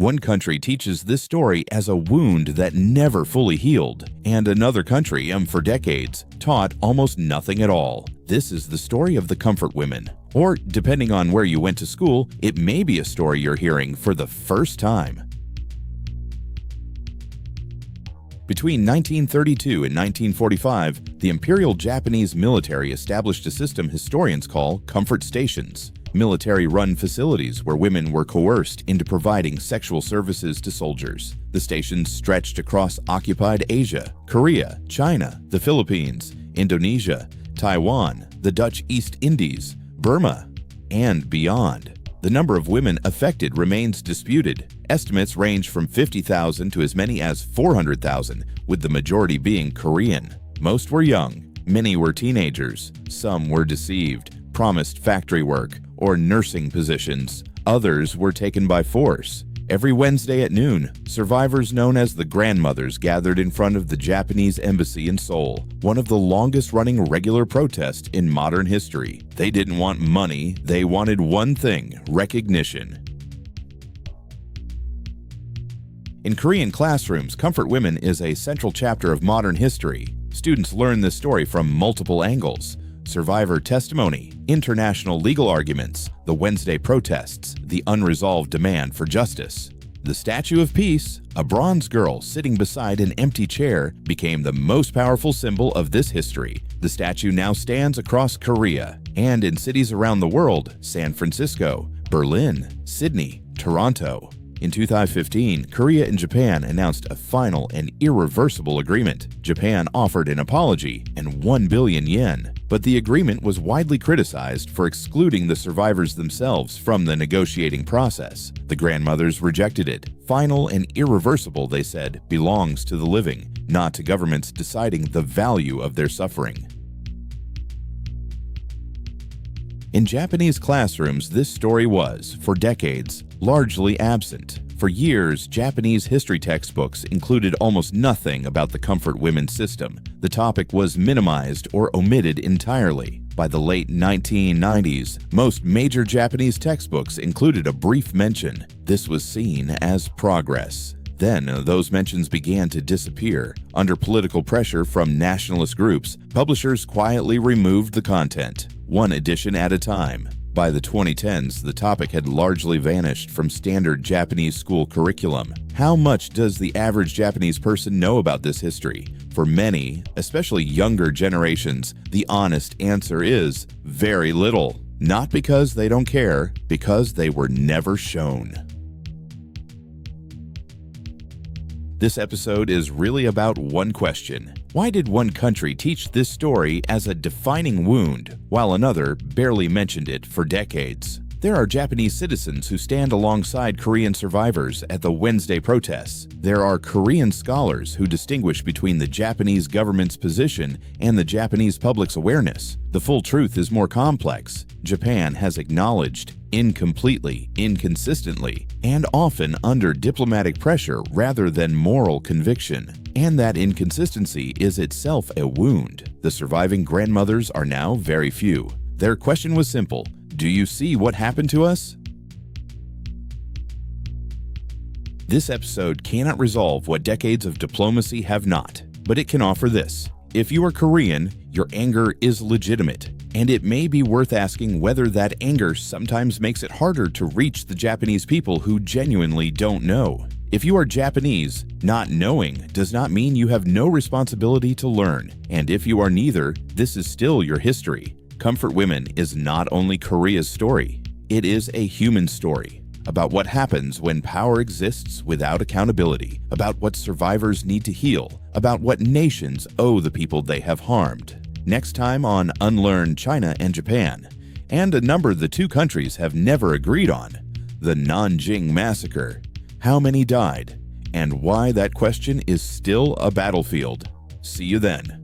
One country teaches this story as a wound that never fully healed, and another country, for decades, taught almost nothing at all. This is the story of the comfort women. Or, depending on where you went to school, it may be a story you're hearing for the first time. Between 1932 and 1945, the Imperial Japanese military established a system historians call comfort stations, military-run facilities where women were coerced into providing sexual services to soldiers. The stations stretched across occupied Asia, Korea, China, the Philippines, Indonesia, Taiwan, the Dutch East Indies, Burma, and beyond. The number of women affected remains disputed. Estimates range from 50,000 to as many as 400,000, with the majority being Korean. Most were young, many were teenagers, some were deceived, promised factory work or nursing positions. Others were taken by force. Every Wednesday at noon, survivors known as the grandmothers gathered in front of the Japanese embassy in Seoul, one of the longest-running regular protests in modern history. They didn't want money, they wanted one thing: recognition. In Korean classrooms, comfort women is a central chapter of modern history. Students learn this story from multiple angles: survivor testimony, international legal arguments, the Wednesday protests, the unresolved demand for justice. The Statue of Peace, a bronze girl sitting beside an empty chair, became the most powerful symbol of this history. The statue now stands across Korea and in cities around the world: San Francisco, Berlin, Sydney, Toronto. In 2015, Korea and Japan announced a final and irreversible agreement. Japan offered an apology and 1 billion yen, but the agreement was widely criticized for excluding the survivors themselves from the negotiating process. The grandmothers rejected it. Final and irreversible, they said, belongs to the living, not to governments deciding the value of their suffering. In Japanese classrooms, this story was, for decades, largely absent. For years, Japanese history textbooks included almost nothing about the comfort women system. The topic was minimized or omitted entirely. By the late 1990s, most major Japanese textbooks included a brief mention. This was seen as progress. Then, those mentions began to disappear. Under political pressure from nationalist groups, publishers quietly removed the content, one edition at a time. By the 2010s, the topic had largely vanished from standard Japanese school curriculum. How much does the average Japanese person know about this history? For many, especially younger generations, the honest answer is very little. Not because they don't care, because they were never shown. This episode is really about one question. Why did one country teach this story as a defining wound, while another barely mentioned it for decades? There are Japanese citizens who stand alongside Korean survivors at the Wednesday protests. There are Korean scholars who distinguish between the Japanese government's position and the Japanese public's awareness. The full truth is more complex. Japan has acknowledged, incompletely, inconsistently, and often under diplomatic pressure rather than moral conviction. And that inconsistency is itself a wound. The surviving grandmothers are now very few. Their question was simple: do you see what happened to us? This episode cannot resolve what decades of diplomacy have not, but it can offer this. If you are Korean, your anger is legitimate, and it may be worth asking whether that anger sometimes makes it harder to reach the Japanese people who genuinely don't know. If you are Japanese, not knowing does not mean you have no responsibility to learn, and if you are neither, this is still your history. Comfort Women is not only Korea's story, it is a human story about what happens when power exists without accountability, about what survivors need to heal, about what nations owe the people they have harmed. Next time on Unlearn China and Japan, and a number the two countries have never agreed on: the Nanjing massacre, how many died, and why that question is still a battlefield. See you then.